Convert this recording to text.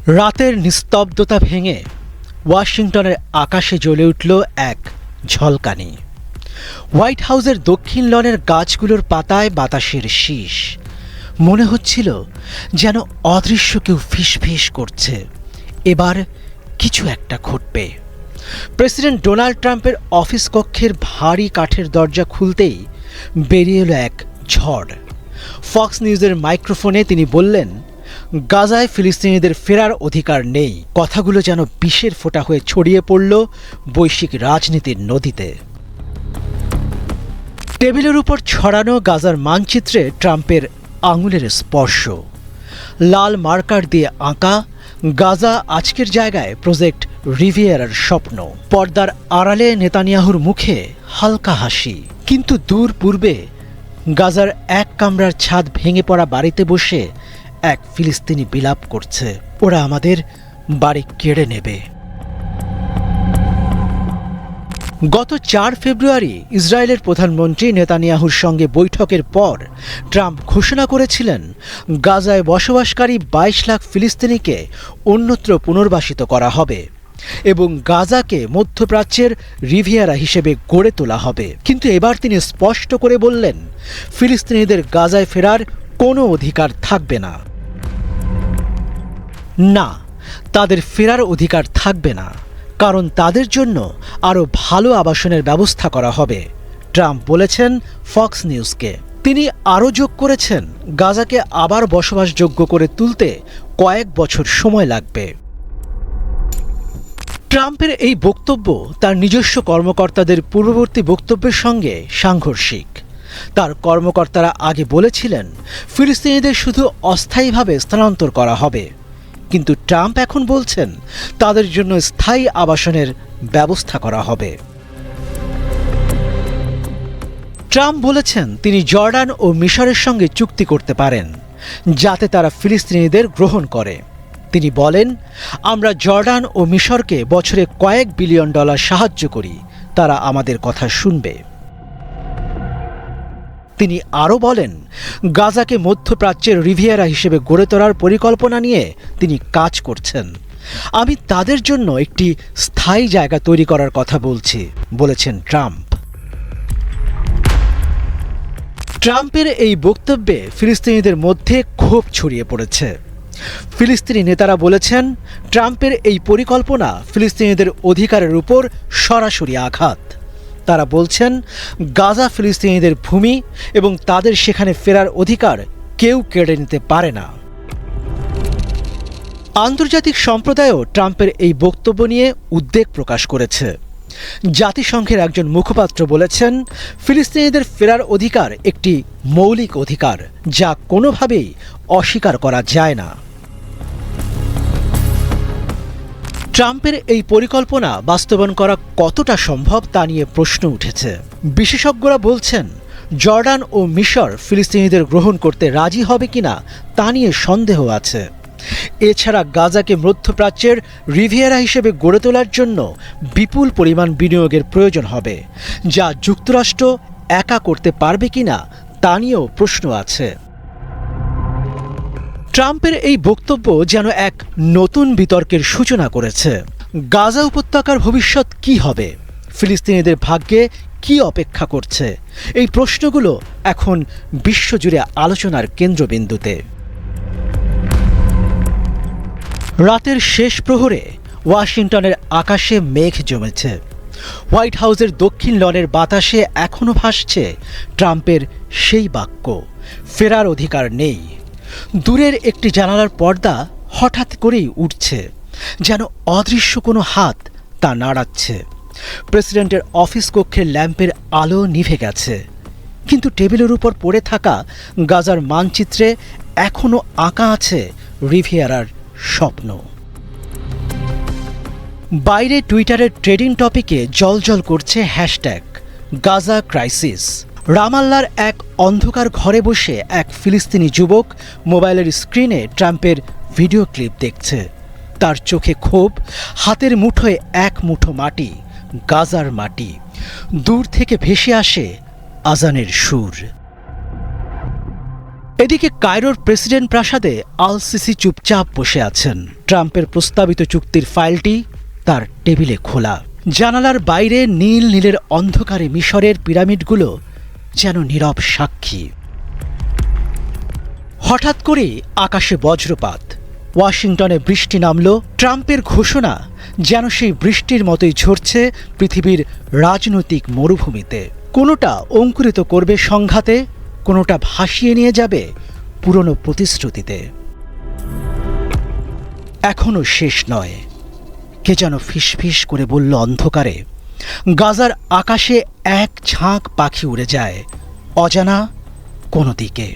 রাতের নিস্তব্ধতা ভেঙে ওয়াশিংটনের আকাশে জ্বলে উঠল এক ঝলকানি। হোয়াইট হাউসের দক্ষিণ লনের গাছগুলোর পাতায় বাতাসের শীষ। মনে হচ্ছিল যেন অদৃশ্য কেউ ফিসফিস করছে, এবার কিছু একটা ঘটবে। প্রেসিডেন্ট ডোনাল্ড ট্রাম্পের অফিস কক্ষের ভারী কাঠের দরজা খুলতেই বেরিয়ে এলো এক ঝড়। ফক্স নিউজের মাইক্রোফোনে তিনি বললেন, গাজায় ফিলিস্তিনিদের ফেরার অধিকার নেই। কথাগুলো যেন বিষের ফোঁটা হয়ে ছড়িয়ে পড়ল বৈশ্বিক রাজনীতির নদীতে। টেবিলের উপর ছড়ানো গাজার মানচিত্রে ট্রাম্পের আঙুলের স্পর্শ, লাল মার্কার দিয়ে আঁকা গাজা আজকের জায়গায় প্রজেক্ট রিভিয়েরার স্বপ্ন। পর্দার আড়ালে নেতানিয়াহুর মুখে হালকা হাসি, কিন্তু দূর পূর্বে গাজার এক কামরার ছাদ ভেঙে পড়া বাড়িতে বসে এক ফিলিস্তিনি বিলাপ করছে, ওরা আমাদের বাড়ি কেড়ে নেবে। গত 4 ফেব্রুয়ারি ইসরায়েলের প্রধানমন্ত্রী নেতানিয়াহুর সঙ্গে বৈঠকের পর ট্রাম্প ঘোষণা করেছিলেন, গাজায় বসবাসকারী 22 লাখ ফিলিস্তিনিকে অন্যত্র পুনর্বাসিত করা হবে এবং গাজাকে মধ্যপ্রাচ্যের রিভিয়েরা হিসেবে গড়ে তোলা হবে। কিন্তু এবার তিনি স্পষ্ট করে বললেন, ফিলিস্তিনিদের গাজায় ফেরার কোনো অধিকার থাকবে না। না, তাদের ফেরার অধিকার থাকবে না, কারণ তাদের জন্য আরও ভালো আবাসনের ব্যবস্থা করা হবে, ট্রাম্প বলেছেন ফক্স নিউজকে। তিনি আরও যোগ করেছেন, গাজাকে আবার বসবাসযোগ্য করে তুলতে কয়েক বছর সময় লাগবে। ট্রাম্পের এই বক্তব্য তার নিজস্ব কর্মকর্তাদের পূর্ববর্তী বক্তব্যের সঙ্গে সাংঘর্ষিক। তার কর্মকর্তারা আগে বলেছিলেন, ফিলিস্তিনিদের শুধু অস্থায়ীভাবে স্থানান্তর করা হবে, কিন্তু ট্রাম্প এখন বলছেন তাদের জন্য স্থায়ী আবাসনের ব্যবস্থা করা হবে। ট্রাম্প বলেছেন তিনি জর্ডান ও মিশরের সঙ্গে চুক্তি করতে পারেন যাতে তারা ফিলিস্তিনিদের গ্রহণ করে। তিনি বলেন, আমরা জর্ডান ও মিশরকে বছরে কয়েক বিলিয়ন ডলার সাহায্য করি, তারা আমাদের কথা শুনবে। তিনি আরও বলেন, গাজাকে মধ্যপ্রাচ্যের রিভিয়েরা হিসেবে গড়ে তোলার পরিকল্পনা নিয়ে তিনি কাজ করছেন। আমি তাদের জন্য একটি স্থায়ী জায়গা তৈরি করার কথা বলছি, বলেছেন ট্রাম্প। ট্রাম্পের এই বক্তব্যে ফিলিস্তিনিদের মধ্যে ক্ষোভ ছড়িয়ে পড়েছে। ফিলিস্তিনি নেতারা বলেছেন, ট্রাম্পের এই পরিকল্পনা ফিলিস্তিনিদের অধিকারের উপর সরাসরি আঘাত। তারা বলছেন, গাজা ফিলিস্তিনিদের ভূমি এবং তাদের সেখানে ফেরার অধিকার কেউ কেড়ে নিতে পারে না। আন্তর্জাতিক সম্প্রদায়ও ট্রাম্পের এই বক্তব্য নিয়ে উদ্বেগ প্রকাশ করেছে। জাতিসংঘের একজন মুখপাত্র বলেছেন, ফিলিস্তিনিদের ফেরার অধিকার একটি মৌলিক অধিকার, যা কোনোভাবেই অস্বীকার করা যায় না। ট্রাম্পের এই পরিকল্পনা বাস্তবায়ন করা কতটা সম্ভব তা নিয়ে প্রশ্ন উঠেছে। বিশেষজ্ঞরা বলছেন, জর্ডান ও মিশর ফিলিস্তিনিদের গ্রহণ করতে রাজি হবে কিনা তা নিয়ে সন্দেহ আছে। এছাড়া গাজাকে মধ্যপ্রাচ্যের রিভিয়েরা হিসেবে গড়ে তোলার জন্য বিপুল পরিমাণ বিনিয়োগের প্রয়োজন হবে, যা যুক্তরাষ্ট্র একা করতে পারবে কিনা তা নিয়েও প্রশ্ন আছে। ট্রাম্পের এই বক্তব্য যেন এক নতুন বিতর্কের সূচনা করেছে। গাজা উপত্যকার ভবিষ্যৎ কি হবে, ফিলিস্তিনিদের ভাগ্যে কি অপেক্ষা করছে, এই প্রশ্নগুলো এখন বিশ্বজুড়ে আলোচনার কেন্দ্রবিন্দুতে। রাতের শেষ প্রহরে ওয়াশিংটনের আকাশে মেঘ জমেছে। হোয়াইট হাউসের দক্ষিণ লনের বাতাসে এখনও ভাসছে ট্রাম্পের সেই বাক্য, ফেরার অধিকার নেই। দূরের একটি জানালার পর্দা হঠাৎ করেই উঠছে, যেন অদৃশ্য কোনো হাত তা নাড়াচ্ছে। প্রেসিডেন্টের অফিস কক্ষের ল্যাম্পের আলো নিভে গেছে, কিন্তু টেবিলের উপর পড়ে থাকা গাজার মানচিত্রে এখনও আঁকা আছে রিভিয়েরার স্বপ্ন। বাইরে টুইটারের ট্রেডিং টপিকে জ্বলজ্বল করছে হ্যাশট্যাগ গাজা ক্রাইসিস। রামাল্লার এক অন্ধকার ঘরে বসে এক ফিলিস্তিনি যুবক মোবাইলের স্ক্রিনে ট্রাম্পের ভিডিও ক্লিপ দেখছে। তার চোখে ক্ষোভ, হাতের মুঠোয় এক মুঠো মাটি, গাজার মাটি। দূর থেকে ভেসে আসে আজানের সুর। এদিকে কায়রোর প্রেসিডেন্ট প্রাসাদে আল সিসি চুপচাপ বসে আছেন। ট্রাম্পের প্রস্তাবিত চুক্তির ফাইলটি তার টেবিলে খোলা। জানালার বাইরে নীল নীলের অন্ধকারে মিশরের পিরামিডগুলো যেন নীরব সাক্ষী। হঠাৎ করে আকাশে বজ্রপাত, ওয়াশিংটনে বৃষ্টি নামল। ট্রাম্পের ঘোষণা যেন সেই বৃষ্টির মতোই ঝরছে পৃথিবীর রাজনৈতিক মরুভূমিতে। কোনোটা অঙ্কুরিত করবে সংঘাতে, কোনোটা ভাসিয়ে নিয়ে যাবে পুরনো প্রতিশ্রুতিতে। এখনো শেষ নয়, কে যেন ফিসফিস করে বলল অন্ধকারে। গাজার আকাশে এক ঝাঁক পাখি উড়ে যায় অজানা কোনো দিকে।